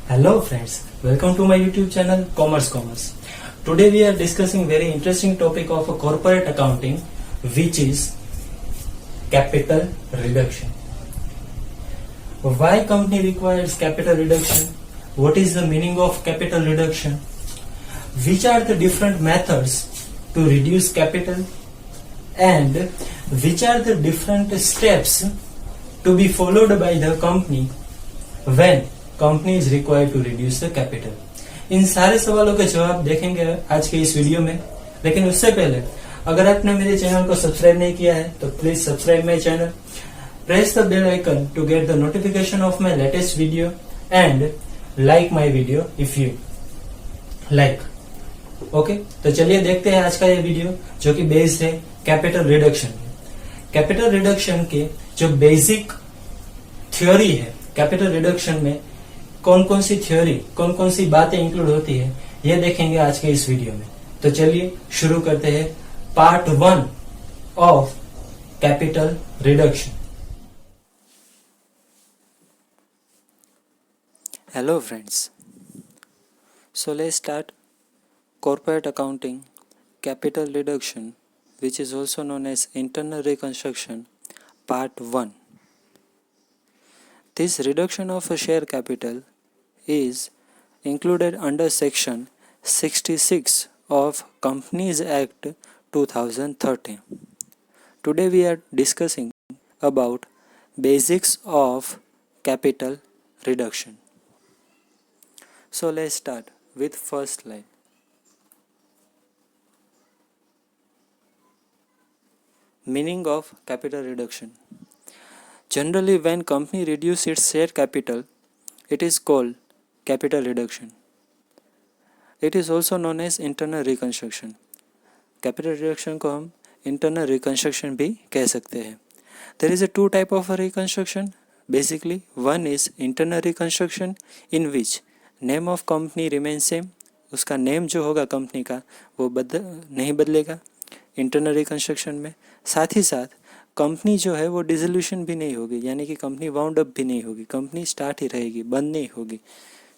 Hello friends, welcome to my YouTube channel Commerce. Today we are discussing very interesting topic of corporate accounting, which is capital reduction. Why company requires capital reduction? What is the meaning of capital reduction? Which are the different methods to reduce capital? And which are the different steps to be followed by the company when company is required to reduce the capital. इन सारे सवालों के जवाब देखेंगे आज के इस video में। लेकिन उससे पहले अगर आपने मेरे चैनल को सब्सक्राइब नहीं किया है तो please subscribe my channel, press the bell icon to get the notification of my latest video and like my video if you like. Okay, तो चलिए देखते हैं आज का ये वीडियो जो कि बेस्ड है कैपिटल रिडक्शन। कैपिटल रिडक्शन के जो बेसिक थ्योरी है, कैपिटल रिडक्शन में कौन कौन सी थ्योरी, कौन कौन सी बातें इंक्लूड होती है, ये देखेंगे आज के इस वीडियो में। तो चलिए शुरू करते हैं part 1 of capital reduction. Hello friends, so let's start corporate accounting, capital reduction, which is also known as internal reconstruction, part 1. This reduction of a share capital is included under section 66 of Companies Act 2013. Today we are discussing about basics of capital reduction. So let's start with first line. Meaning of capital reduction. Generally, when company reduce its share capital, it is called capital reduction. It is also known as internal reconstruction. Capital reduction को हम internal reconstruction भी कह सकते हैं. There is a two type of a reconstruction. Basically, one is internal reconstruction in which name of company remains same. उसका name जो होगा company का वो नहीं बदलेगा इंटरनल रिकंस्ट्रक्शन में। साथ ही साथ कंपनी जो है वो डिसोल्यूशन भी नहीं होगी, यानी कि कंपनी वाउंड अप भी नहीं होगी, कंपनी स्टार्ट ही रहेगी, बंद नहीं होगी।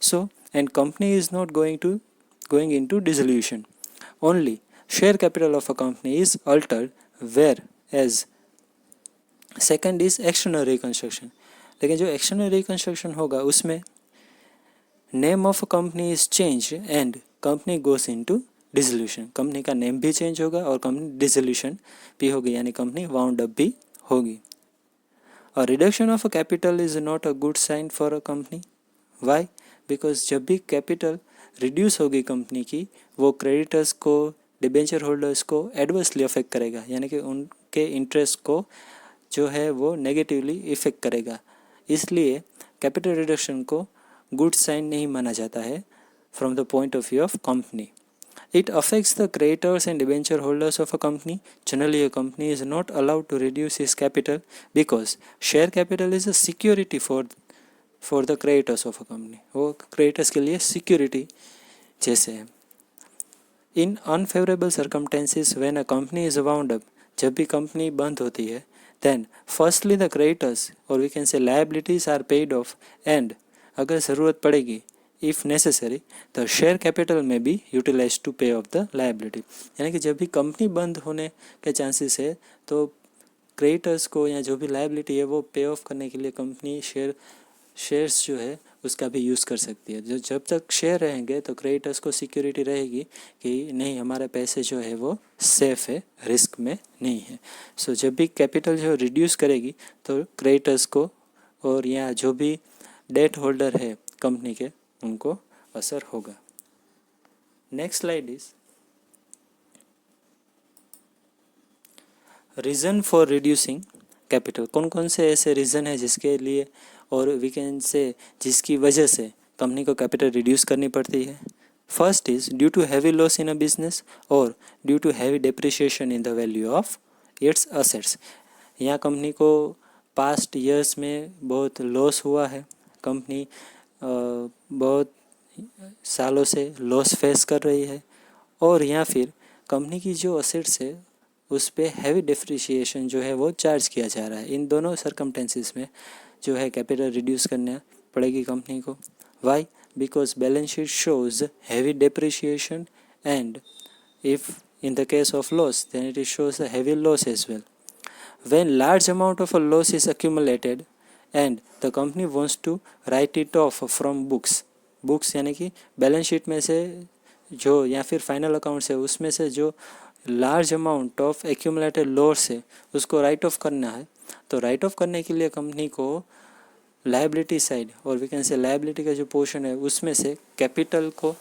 So and company is not going into dissolution. Only share capital of a company is altered, whereas second is external reconstruction. लेकिन जो एक्सटर्नल रिकंस्ट्रक्शन होगा उसमें name of a company is change and company goes into dissolution. Company का name भी change होगा और company dissolution भी होगी, यानी कंपनी वाउंड अप भी होगी। और reduction of a capital is not a good sign for a company. Why? Because जब भी कैपिटल रिड्यूस होगी कंपनी की, वो क्रेडिटर्स को, डिबेंचर होल्डर्स को एडवर्सली अफेक्ट करेगा, यानी कि उनके इंटरेस्ट को जो है वो नेगेटिवली इफेक्ट करेगा। इसलिए कैपिटल रिडक्शन को गुड साइन नहीं माना जाता है from the point of view of company. It affects the creditors and debenture holders of a company. Generally, a company is not allowed to reduce its capital because share capital is a security for the creditors of a company. वो creditors के लिए security जैसे है. In unfavorable circumstances, when a company is wound up, जब भी company बंद होती है, then firstly the creditors or we can say liabilities are paid off and अगर ज़रूरत पड़ेगी if necessary the share capital may be utilized to pay off the liability. यानी कि जब भी कंपनी बंद होने के चांसेस है तो क्रेडिटर्स को या जो भी लाइबिलिटी है वो पे ऑफ करने के लिए कंपनी शेयर्स जो है उसका भी यूज़ कर सकती है। जब तक शेयर रहेंगे तो क्रेडिटर्स को सिक्योरिटी रहेगी कि नहीं, हमारे पैसे जो है वो सेफ है, रिस्क में नहीं है। सो जब भी कैपिटल जो रिड्यूस करेगी तो क्रेडिटर्स को और या जो भी डेट होल्डर है कंपनी के उनको असर होगा। Next slide is reason for reducing capital. कौन कौन से ऐसे रीज़न है जिसके लिए और वी कैन से जिसकी वजह से कंपनी को कैपिटल रिड्यूस करनी पड़ती है। First is due to heavy loss in a business और due to heavy depreciation in the value of its assets. यहाँ कंपनी को पास्ट ईयर्स में बहुत लॉस हुआ है, कंपनी बहुत सालों से लॉस फेस कर रही है, और या फिर कंपनी की जो असेट्स है उस पर हैवी डिप्रिशिएशन जो है वो चार्ज किया जा रहा है। इन दोनों सरकमटेंसेस में जो है कैपिटल रिड्यूस करना पड़ेगी कंपनी को। Y? because balance sheet shows heavy depreciation, and if in the case of loss, then it shows a heavy loss as well. When large amount of a loss is accumulated and the company wants to write it off from books यानी कि balance sheet में से जो या फिर final accounts है उसमें से जो large amount of accumulated loss है उसको राइट ऑफ करना है, तो राइट ऑफ करने के लिए कंपनी को लायबिलिटी साइड और वी कैन से लायबिलिटी का जो पोर्शन है उसमें से कैपिटल को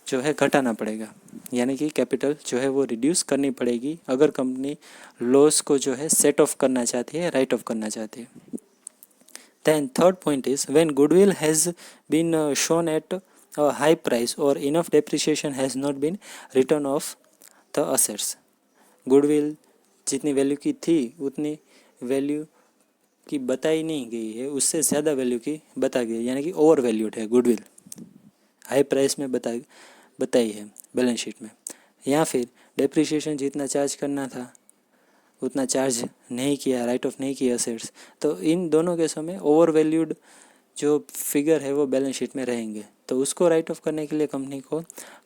जो है घटाना पड़ेगा, यानी कि कैपिटल जो है वो रिड्यूस करनी पड़ेगी अगर कंपनी लॉस को जो है सेट ऑफ करना चाहती है, राइट ऑफ करना चाहती है. Then third point is when goodwill has been shown at a high price और enough depreciation has not been return off the assets. Goodwill जितनी वैल्यू की थी उतनी वैल्यू की बताई नहीं गई है, उससे ज़्यादा वैल्यू की बता गई, यानी कि ओवर वैल्यूड है गुडविल, हाई प्राइस में बताई है बैलेंस शीट में. या फिर डेप्रिसिएशन जितना चार्ज करना था उतना चार्ज नहीं किया, राइट ऑफ नहीं किया असेट्स, तो इन दोनों केसों में ओवर वैल्यूड जो फिगर है वो बैलेंस शीट में रहेंगे, तो उसको राइट ऑफ करने के लिए कंपनी को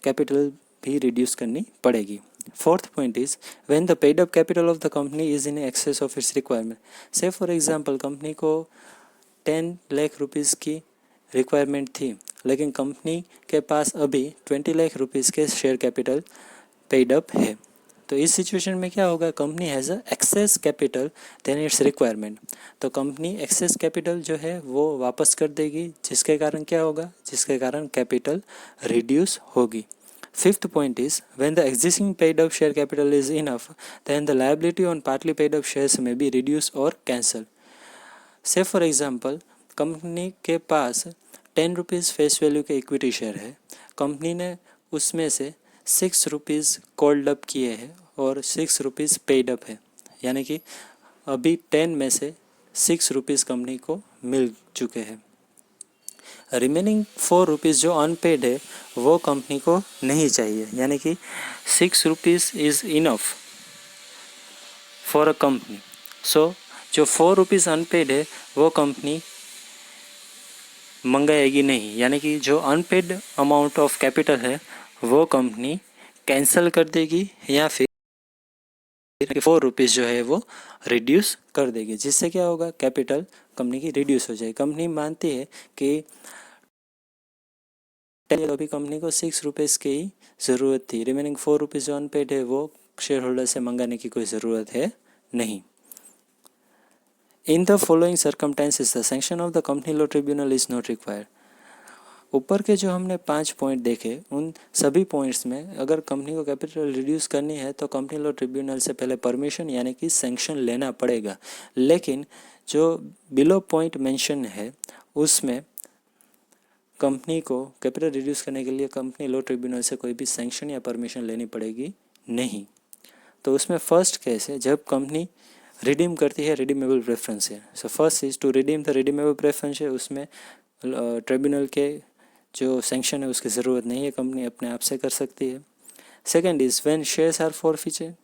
कैपिटल भी रिड्यूस करनी पड़ेगी. Fourth point is when the paid up capital of the company is in excess of its requirement. से फॉर एग्जांपल कंपनी को 10 लाख रुपीज़ की रिक्वायरमेंट थी, लेकिन कंपनी के पास अभी 20 लाख रुपीज़ के शेयर कैपिटल पेड अप है, तो इस सिचुएशन में क्या होगा, company has a excess capital then its requirement, तो कंपनी एक्सेस कैपिटल जो है वो वापस कर देगी, जिसके कारण क्या होगा, जिसके कारण कैपिटल रिड्यूस होगी. Fifth point is when the existing paid up share capital is enough, then the liability on partly paid up shares may be reduced or cancelled. Say for example, company के पास 10 rupees face value के equity share है, company ने उसमें से 6 rupees called up किए हैं और 6 rupees paid up है, यानी कि अभी 10 में से 6 रुपीज़ कंपनी को मिल चुके हैं. रिमेनिंग 4 रुपीज़ जो अनपेड है वो कंपनी को नहीं चाहिए, यानी कि 6 rupees is enough for a company. So जो 4 रुपीज़ अनपेड है वो कंपनी मंगाएगी नहीं, यानी कि जो अनपेड अमाउंट ऑफ कैपिटल है वो कंपनी कैंसिल कर देगी या फिर 4 रुपीज़ जो है वो रिड्यूस कर देगी, जिससे क्या होगा, कैपिटल कंपनी की रिड्यूस हो जाएगी. कंपनी मानती है कि अभी कंपनी को 6 रुपीज़ की ही ज़रूरत थी, रिमेनिंग 4 रुपीज़ जो अनपेड है वो शेयर होल्डर से मंगाने की कोई ज़रूरत है नहीं. In the following circumstances the sanction of the company law tribunal is not required. ऊपर के जो हमने 5 पॉइंट देखे उन सभी पॉइंट्स में अगर कंपनी को कैपिटल रिड्यूस करनी है तो कंपनी लॉ ट्रिब्यूनल से पहले परमिशन यानी कि सैंक्शन लेना पड़ेगा, लेकिन जो बिलो पॉइंट मेंशन है उसमें कंपनी को कैपिटल रिड्यूस करने के लिए कंपनी लॉ ट्रिब्यूनल से कोई भी सैंक्शन या परमिशन लेनी पड़ेगी नहीं. तो उसमें फर्स्ट केस है जब कंपनी रिडीम करती है रिडीमेबल प्रेफरेंस है. So first is to redeem the redeemable preference है, उसमें ट्रिब्यूनल के जो सैंक्शन है उसकी ज़रूरत नहीं है, कंपनी अपने आप से कर सकती है. Second is when shares are forfeited,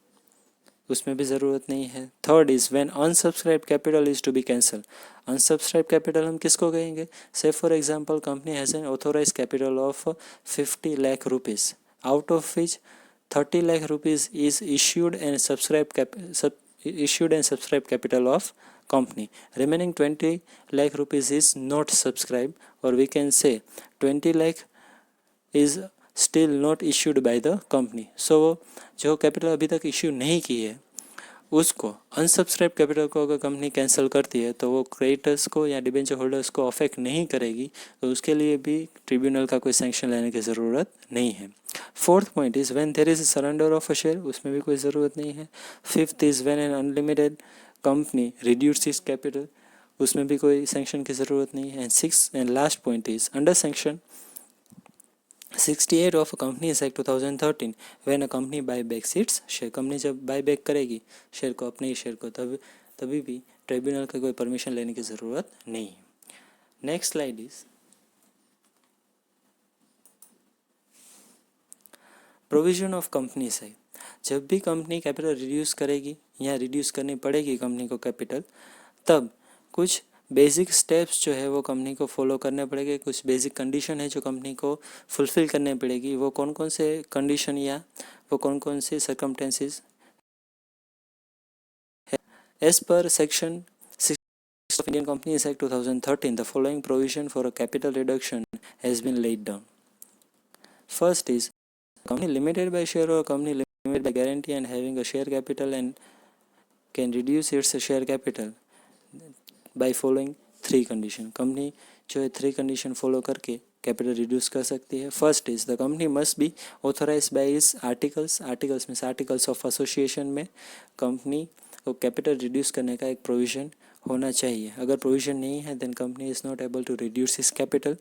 उसमें भी ज़रूरत नहीं है. Third is when unsubscribed capital is to be cancel. Unsubscribe capital हम किसको कहेंगे, say for example company has an authorise capital of 50 lakh rupees, out of which 30 lakh rupees is issued and subscribed capital of company. Remaining 20 lakh rupees is not subscribed, or we can say 20 lakh is still not issued by the company. So जो capital अभी तक issue नहीं की है उसको unsubscribe capital को अगर company cancel करती है तो वो क्रेडिटर्स को या डिबेंचर होल्डर्स को अफेक्ट नहीं करेगी, तो उसके लिए भी ट्रिब्यूनल का कोई सैंक्शन लेने की ज़रूरत नहीं है. Fourth point is when there is surrender of a share, उसमें भी कोई ज़रूरत नहीं है. Fifth is when an unlimited company reduce its capital, उसमें भी कोई सैंक्शन की ज़रूरत नहीं है. And six and last point is under sanction 68 of companies act 2013 when a company buy back its share, company जब बाय बैक करेगी share को, अपने ही शेयर को, तभी भी ट्रिब्यूनल का कोई परमिशन लेने की ज़रूरत नहीं है. Next slide is provision of company side. जब भी कंपनी कैपिटल रिड्यूस करेगी या रिड्यूस करनी पड़ेगी कंपनी को कैपिटल, तब कुछ बेसिक स्टेप्स जो है वो कंपनी को फॉलो करने पड़ेंगे, कुछ बेसिक कंडीशन है जो कंपनी को फुलफ़िल करने पड़ेगी। वो कौन कौन से कंडीशन या वो कौन कौन से सर्कमटेंसेस है। As per section 6 of Indian Companies Act 2013, the following provision for a capital reduction has been laid down. First is company limited by share or company limited by guarantee and having a share capital and can reduce its share capital by following three condition. Company जो है three condition follow करके capital reduce कर सकती है. First is the company must be authorise by its articles means articles of association में company को capital reduce करने का एक प्रोविज़न होना चाहिए. अगर प्रोविज़न नहीं है then company is not able to reduce its capital.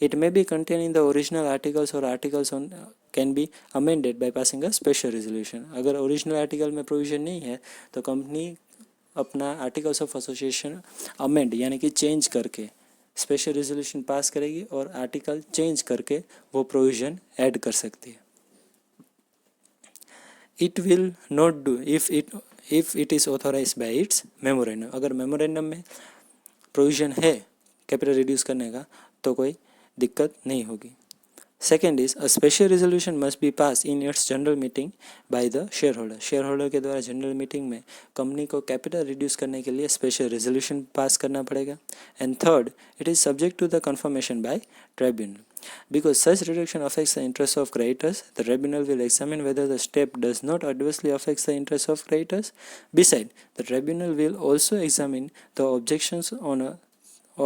It may be contain in the original articles और articles on can be amended by passing a special resolution. अगर ओरिजिनल आर्टिकल में provision नहीं है तो company अपना articles of association amend यानी कि change करके स्पेशल रेजोल्यूशन पास करेगी और आर्टिकल चेंज करके वो प्रोविज़न ऐड कर सकती है. It will not do if it is authorise by its memorandum. अगर मेमोरेंडम में प्रोविज़न है कैपिटल रिड्यूस करने का तो कोई दिक्कत नहीं होगी. Second is a special resolution must be pass in its general meeting by the shareholder के द्वारा जनरल मीटिंग में कंपनी को कैपिटल रिड्यूस करने के लिए स्पेशल रेजोल्यूशन पास करना पड़ेगा. And third, it is subject to the conformation bye tribunal. Because such reduction affects the interests of creditors, the tribunal will examine whether the step does not adversely affect the interests of creditors. Besides, the tribunal will also examine the objections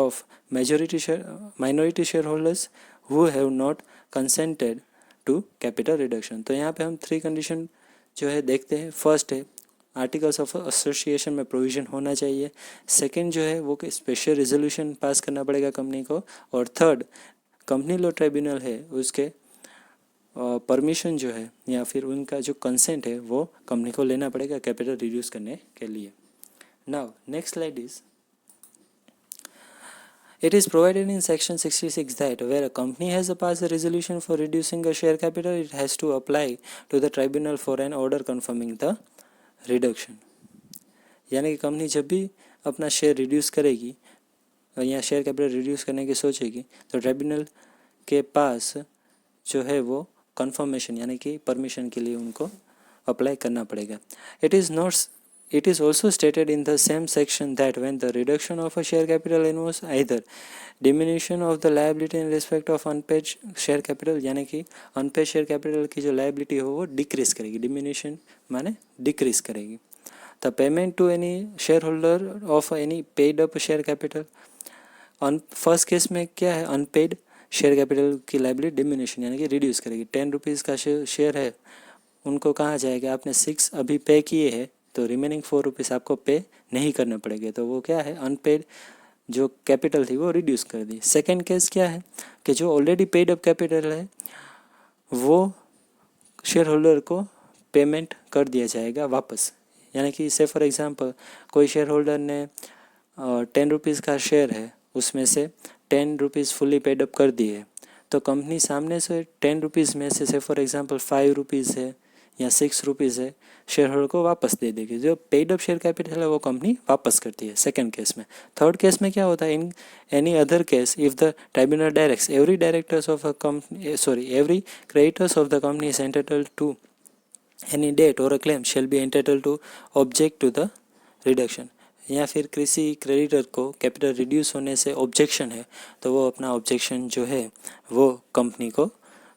of minority shareholders who have not consented to capital reduction. तो यहाँ पे हम three condition जो है देखते हैं. First है articles of association में प्रोविज़न होना चाहिए. सेकंड जो है वो स्पेशल रेजोल्यूशन पास करना पड़ेगा कंपनी को. और थर्ड, कंपनी लॉ ट्राइब्यूनल है उसके परमिशन जो है या फिर उनका जो कंसेंट है वो कंपनी को लेना पड़ेगा कैपिटल रिड्यूस करने के लिए. Now next slide is It is provided in section 66 that where a company has passed a resolution for reducing a share capital, it has to apply to the tribunal for an order confirming the reduction. यानी कि company जब भी अपना share reduce करेगी या share capital reduce करने की सोचेगी तो ट्राइब्यूनल के पास जो है वो कंफर्मेशन यानी कि परमिशन के लिए उनको अप्लाई करना पड़ेगा. It is also stated in the same section that when the reduction of a share capital involves either diminution of the liability in respect of unpaid share capital यानी कि unpaid share capital की जो liability हो वो decrease करेगी. diminution माने decrease करेगी. The payment to any shareholder of any paid up share capital. First case में क्या है, अनपेड शेयर कैपिटल की लाइबिलिटी डिमिनिशन यानी कि रिड्यूस करेगी. 10 रुपीज़ का शेयर है उनको कहा जाएगा आपने 6 अभी पे किए हैं तो रिमेनिंग 4 रुपीज़ आपको पे नहीं करने पड़ेंगे. तो वो क्या है, अनपेड जो कैपिटल थी वो रिड्यूस कर दी. सेकेंड केस क्या है कि जो ऑलरेडी पेड अप कैपिटल है वो शेयर होल्डर को पेमेंट कर दिया जाएगा वापस. यानी कि से फॉर एग्जांपल कोई शेयर होल्डर ने 10 रुपीज़ का शेयर है उसमें से 10 रुपीज़ फुल्ली पेड अप कर दिए तो कंपनी सामने से 10 रुपीज़ में से फॉर एग्जांपल 5 रुपीज़ है या 6 रुपीज़ है शेयर होल्डर को वापस दे देगी. जो पेड अप शेयर कैपिटल है वो कंपनी वापस करती है सेकंड केस में. थर्ड केस में क्या होता है, in any other case if the tribunal directs every creditors of the company is entitled to any debt और a claim shall be entitled to object to the reduction. या फिर किसी creditor को capital reduce होने से objection है तो वो अपना ऑब्जेक्शन जो है वो कंपनी को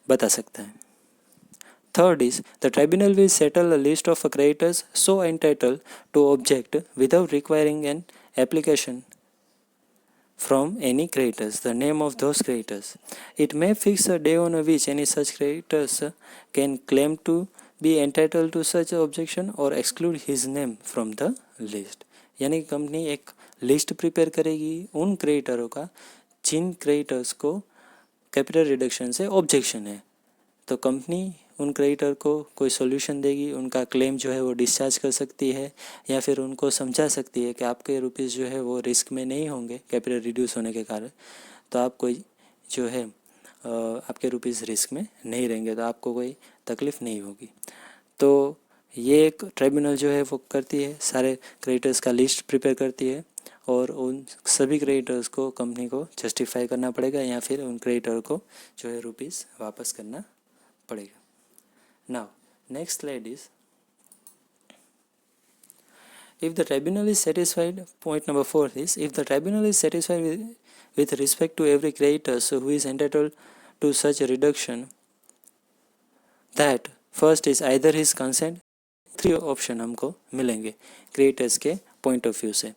बता सकता है. Third is the tribunal will settle a list of creditors so entitled to object without requiring an application from any creditors, the name of those creditors. It may fix a day on which any such creditors can claim to be entitled to such objection or exclude his name from the list. यानी company एक list prepare करेगी उन क्रेडिटरों का जिन creditors को capital reduction से objection है. तो company उन क्रेडिटर को कोई सॉल्यूशन देगी, उनका क्लेम जो है वो डिस्चार्ज कर सकती है या फिर उनको समझा सकती है कि आपके रुपीज़ जो है वो रिस्क में नहीं होंगे कैपिटल रिड्यूस होने के कारण. तो आप कोई जो है आपके रुपीज़ रिस्क में नहीं रहेंगे तो आपको कोई तकलीफ़ नहीं होगी. तो ये एक ट्राइब्यूनल जो है वो करती है, सारे क्रेडिटर्स का लिस्ट प्रिपेयर करती है और उन सभी क्रेडिटर्स को कंपनी को जस्टिफाई करना पड़ेगा या फिर उन क्रेडिटर को जो है रुपीज़ वापस करना पड़ेगा. Now next slide is, if the tribunal is satisfied, point number 4 is, if the tribunal is satisfied with respect to every creditor who is entitled to such a reduction, that first is either his consent. 3 option हमको मिलेंगे creditors के point of view से.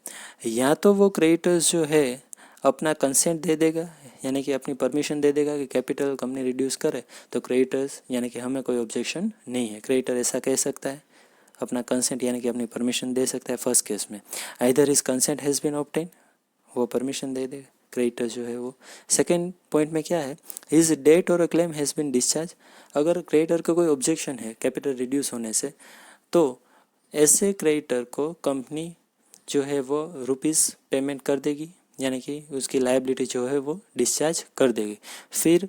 या तो वो creditors जो है अपना कंसेंट दे देगा, यानी कि अपनी परमिशन दे देगा कि कैपिटल कंपनी रिड्यूस करे, तो क्रेडिटर्स यानी कि हमें कोई ऑब्जेक्शन नहीं है. क्रेडिटर ऐसा कह सकता है, अपना कंसेंट यानी कि अपनी परमिशन दे सकता है फर्स्ट केस में. Either his consent has been obtain, वो परमिशन दे देगा क्रेडिटर जो है वो. सेकेंड पॉइंट में क्या है, हिज डेट और क्लेम हैज़ बीन डिस्चार्ज. अगर क्रेडिटर को कोई ऑब्जेक्शन है कैपिटल रिड्यूस होने से, तो ऐसे क्रेडिटर को कंपनी जो है वो रुपीज़ पेमेंट कर देगी, यानी कि उसकी लायबिलिटी जो है वो डिस्चार्ज कर देगी. फिर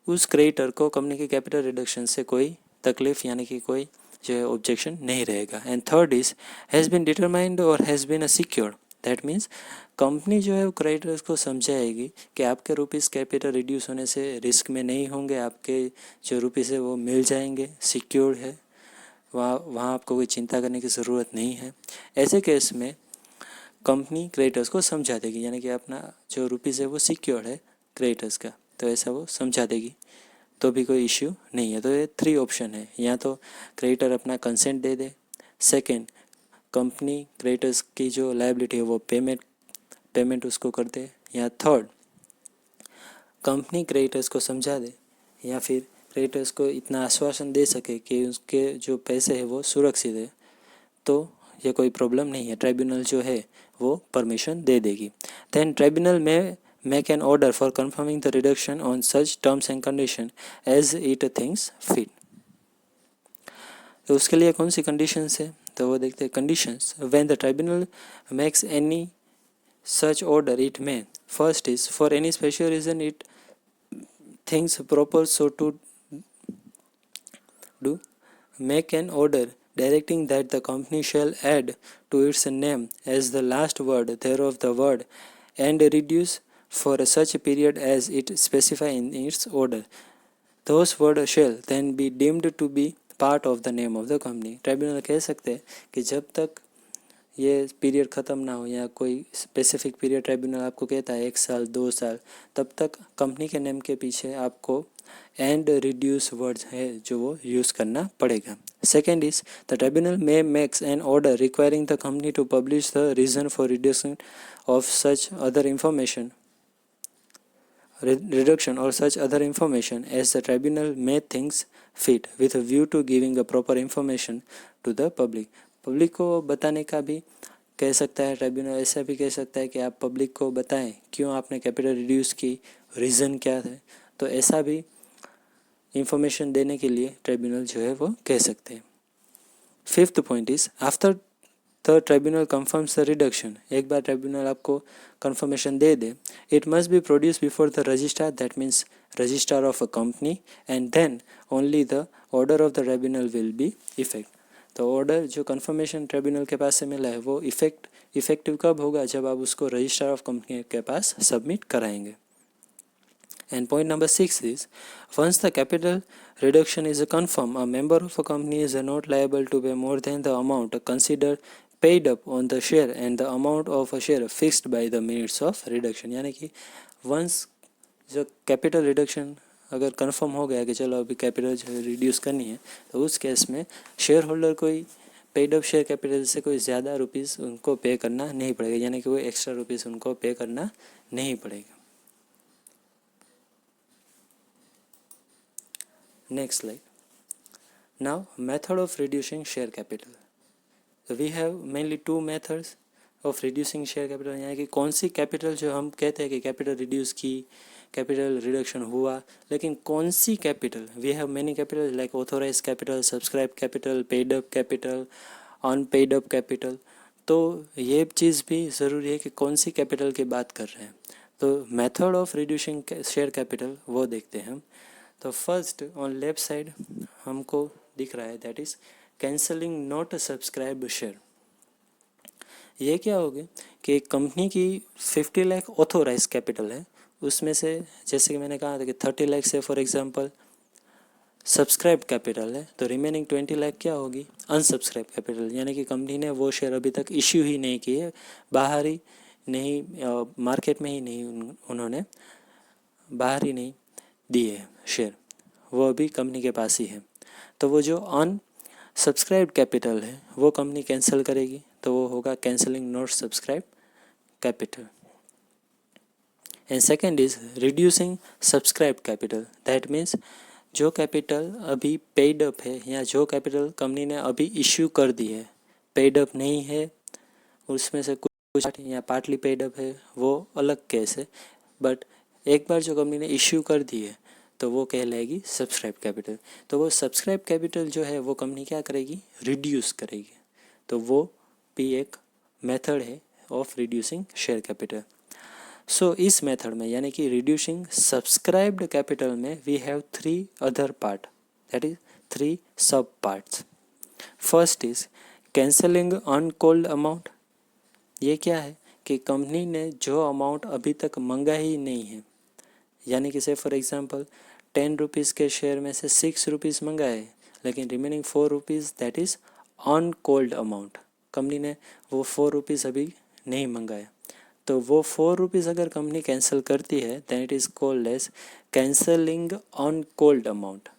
उस क्रेडिटर को कंपनी के कैपिटल रिडक्शन से कोई तकलीफ यानी कि कोई जो है ऑब्जेक्शन नहीं रहेगा. And third is has been determined और has been secured. That means company जो है वो क्रेडिटर्स को समझाएगी कि आपके रुपीज़ कैपिटल रिड्यूस होने से रिस्क में नहीं होंगे, आपके जो रुपीज़ है वो मिल जाएंगे, सिक्योर्ड है, वहाँ आपको कोई चिंता करने की ज़रूरत नहीं है. ऐसे केस में कंपनी क्रेडिटर्स को समझा देगी, यानी कि अपना जो रुपीज़ है वो सिक्योर्ड है क्रेडिटर्स का, तो ऐसा वो समझा देगी, तो भी कोई इश्यू नहीं है. तो ये 3 ऑप्शन है, या तो क्रेडिटर अपना कंसेंट दे दे, सेकंड कंपनी क्रेडिटर्स की जो लायबिलिटी है वो पेमेंट उसको कर दे, या थर्ड कंपनी क्रेडिटर्स को समझा दे, या फिर क्रेडिटर्स को इतना आश्वासन दे सके कि उसके जो पैसे हैं वो सुरक्षित है, तो ये कोई प्रॉब्लम नहीं है, ट्राइब्यूनल जो है वो परमिशन दे देगी. देन ट्राइब्यूनल में make an order for confirming the reduction on such terms and condition as it thinks fit. तो उसके लिए कौन सी कंडीशंस है, तो वो देखते हैं. Conditions, when the tribunal makes any such order it may, first is for any special reason it thinks proper so to do, make an order directing that the company shall add to its name as the last word thereof the word and reduce for such a period as it specify in its order. Those words shall then be deemed to be part of the name of the company. Tribunal कह सकते हैं कि जब तक ये period ख़त्म ना हो, या कोई स्पेसिफिक पीरियड ट्राइब्यूनल आपको कहता है 1 साल 2 साल, तब तक कंपनी के नेम के पीछे आपको एंड रिड्यूस वर्ड्स है जो वो यूज़ करना पड़ेगा. Second is the tribunal may makes an order requiring the company to publish the reason for reducing of such other information reduction or such other information as the tribunal may thinks fit with a view to giving a proper information to the public. Public को बताने का भी कह सकता है tribunal. ऐसा भी कह सकता है कि आप पब्लिक को बताएं क्यों आपने कैपिटल रिड्यूस की, रीज़न क्या है, तो ऐसा भी इंफॉर्मेशन देने के लिए ट्राइब्यूनल जो है वो कह सकते हैं. Fifth point is after the tribunal confirms the reduction. एक बार ट्राइब्यूनल आपको कंफर्मेशन दे दे, it must be produce before the registrar, that means registrar of a company, and then only the order of the tribunal will be effect. तो order जो confirmation tribunal के पास से मिला है वो इफेक्टिव कब होगा, जब आप उसको रजिस्ट्रार ऑफ कंपनी के पास सबमिट कराएंगे. And point number 6 is, once the capital reduction is confirmed, a member of a company is not liable to pay more than the amount considered paid up on the share and the amount of a share fixed by the minutes of reduction. यानी कि once जो capital reduction अगर confirm हो गया कि चलो अभी capital जो रिड्यूस करनी है, तो उस केस में शेयर होल्डर कोई पेड अप शेयर कैपिटल से कोई ज़्यादा रुपीज़ उनको पे करना नहीं पड़ेगा, यानी कि कोई एक्स्ट्रा रुपीज़ उनको पे करना नहीं पड़ेगा. Next slide. Now method of reducing share capital. So we have mainly 2 methods of reducing share capital. यानी कि कौन सी कैपिटल जो हम कहते हैं कि कैपिटल रिड्यूस की, कैपिटल रिडक्शन हुआ, लेकिन कौन सी capital, we have many capital like authorise capital, subscribe capital, paid up capital, unpaid up capital. तो ये चीज़ भी ज़रूरी है कि कौन सी कैपिटल की बात कर रहे हैं. तो method of reducing share capital वो देखते हैं हम. तो फर्स्ट ऑन लेफ्ट साइड हमको दिख रहा है, that is cancelling not subscribe share. ये क्या होगी कि एक कंपनी की 50 लाख ऑथोराइज कैपिटल है, उसमें से जैसे कि मैंने कहा था कि 30 लाख से फॉर एग्जांपल सब्सक्राइब कैपिटल है, तो रिमेनिंग 20 लाख क्या होगी, अनसब्सक्राइब कैपिटल, यानी कि कंपनी ने वो शेयर अभी तक इश्यू ही नहीं किए, बाहर ही नहीं, मार्केट में ही नहीं उन्होंने बाहर ही नहीं दिए शेयर, वो अभी कंपनी के पास ही है। तो वो जो अनसब्सक्राइब कैपिटल है वो कंपनी कैंसिल करेगी, तो वो होगा cancelling not subscribe capital. And second is reducing subscribe capital, that means जो कैपिटल अभी पेड अप है या जो कैपिटल कंपनी ने अभी इश्यू कर दी है, पेड अप नहीं है, उसमें से कुछ या पार्टली पेड अप है, वो अलग केस है, बट एक बार जो कंपनी ने इश्यू कर दी है तो वो कहलाएगी सब्सक्राइब कैपिटल। तो वो सब्सक्राइब कैपिटल जो है वो कंपनी क्या करेगी, रिड्यूस करेगी, तो वो भी एक मेथड है of reducing share capital. So इस मेथड में यानी कि रिड्यूसिंग सब्सक्राइब्ड कैपिटल में we have 3 other part, that is 3 sub parts. First is cancelling uncalled amount. ये क्या है कि कंपनी ने जो अमाउंट अभी तक मंगा ही नहीं है, यानी कि से फॉर एग्जांपल 10 रुपीज़ के शेयर में से 6 रुपीज़ मंगाए, लेकिन remaining 4 rupees that is uncalled amount, company ने वो 4 रुपीज़ अभी नहीं मंगाया, तो वो 4 रुपीज़ अगर कंपनी कैंसिल करती है than it is called as cancelling uncalled amount.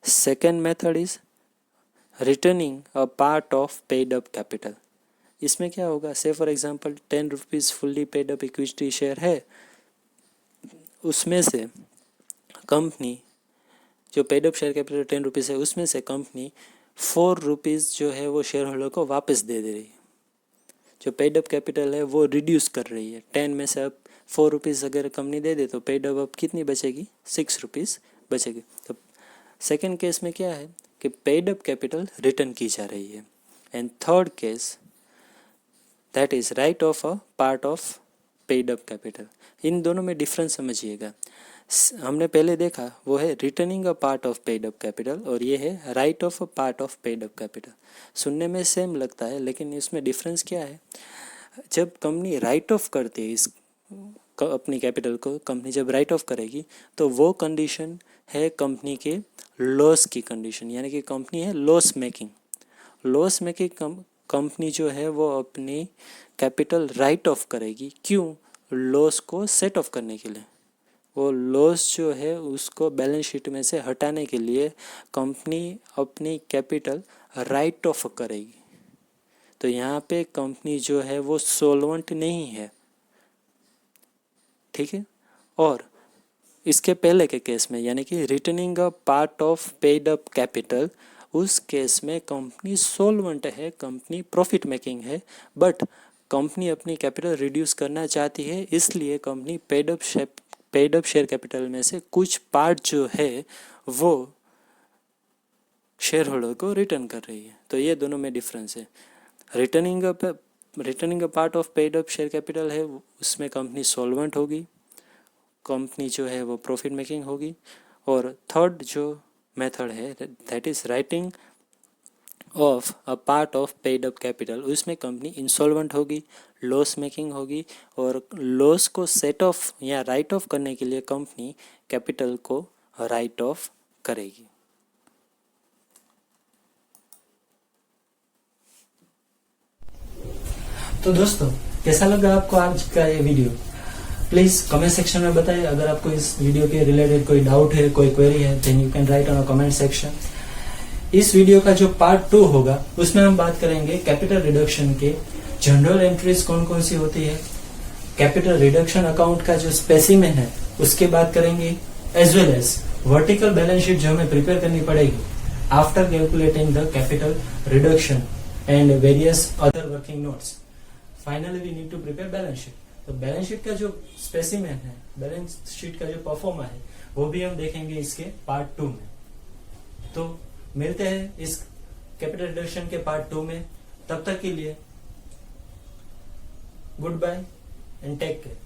Second method is returning a part of paid up capital. इसमें क्या होगा, say for example 10 rupees fully paid up equity share है, उसमें से कंपनी जो paid up share capital 10 rupees है उसमें से कंपनी 4 रुपीज़ जो है वो शेयर होल्डर को वापस दे रही है। जो पेड अप कैपिटल है वो रिड्यूस कर रही है, 10 में से अब 4 रुपीज़ अगर कंपनी दे दे तो पेड अप कितनी बचेगी, 6 रुपीज़ बचेगी। तो सेकेंड केस में क्या है कि पेड अप कैपिटल रिटर्न की जा रही है। And third case that is write off a part of paid up capital. इन दोनों में डिफरेंस समझिएगा। हमने पहले देखा वो है returning a part of paid up capital और ये है write off a part of paid up capital. सुनने में सेम लगता है लेकिन इसमें डिफरेंस क्या है, जब कंपनी राइट ऑफ करती है इस अपनी कैपिटल को, कंपनी जब राइट ऑफ करेगी तो वो कंडीशन है कंपनी के लॉस की कंडीशन, यानी कि कंपनी है loss making. Loss making company जो है वो अपनी कैपिटल राइट ऑफ करेगी, क्यों, लॉस को सेट ऑफ करने के लिए। वो लॉस जो है उसको बैलेंस शीट में से हटाने के लिए कंपनी अपनी कैपिटल राइट ऑफ करेगी। तो यहाँ पे कंपनी जो है वो सोल्वेंट नहीं है, ठीक है। और इसके पहले के केस में यानी कि returning a part of paid up capital, उस केस में कंपनी सोल्वेंट है, कंपनी प्रॉफिट मेकिंग है, बट कंपनी अपनी कैपिटल रिड्यूस करना चाहती है, इसलिए company paid up share capital में से कुछ पार्ट जो है वो शेयर होल्डर को रिटर्न कर रही है। तो ये दोनों में डिफरेंस है। Returning a part of paid up share capital है, उसमें कंपनी सॉल्वेंट होगी, कंपनी जो है वो प्रॉफिट मेकिंग होगी। और थर्ड जो मेथड है that is writing of a part of paid up capital, उसमें कंपनी इंसॉल्वेंट होगी, लॉस मेकिंग होगी, और लॉस को सेट ऑफ या राइट ऑफ करने के लिए कंपनी कैपिटल को राइट ऑफ करेगी। तो दोस्तों कैसा लगा आपको आज का ये वीडियो, प्लीज कमेंट सेक्शन में बताइए। अगर आपको इस वीडियो के रिलेटेड कोई डाउट है, कोई क्वेरी है, then you can write on a comment section. इस वीडियो का जो पार्ट 2 होगा उसमें हम बात करेंगे कैपिटल रिडक्शन के जनरल एंट्रीज कौन कौन सी होती है, कैपिटल रिडक्शन अकाउंट का जो स्पेसिमेन है उसके बात करेंगे, as well as vertical balance sheet जो हमें प्रिपेयर करनी पड़ेगी after calculating the capital reduction and various other working notes. Finally we need to prepare balance sheet. तो बैलेंस शीट का जो स्पेसिमेन है, बैलेंस शीट का जो परफॉर्मा है, वो भी हम देखेंगे इसके पार्ट 2 में। तो मिलते हैं इस कैपिटल रिडक्शन के पार्ट 2 में। तब तक के लिए goodbye and take care.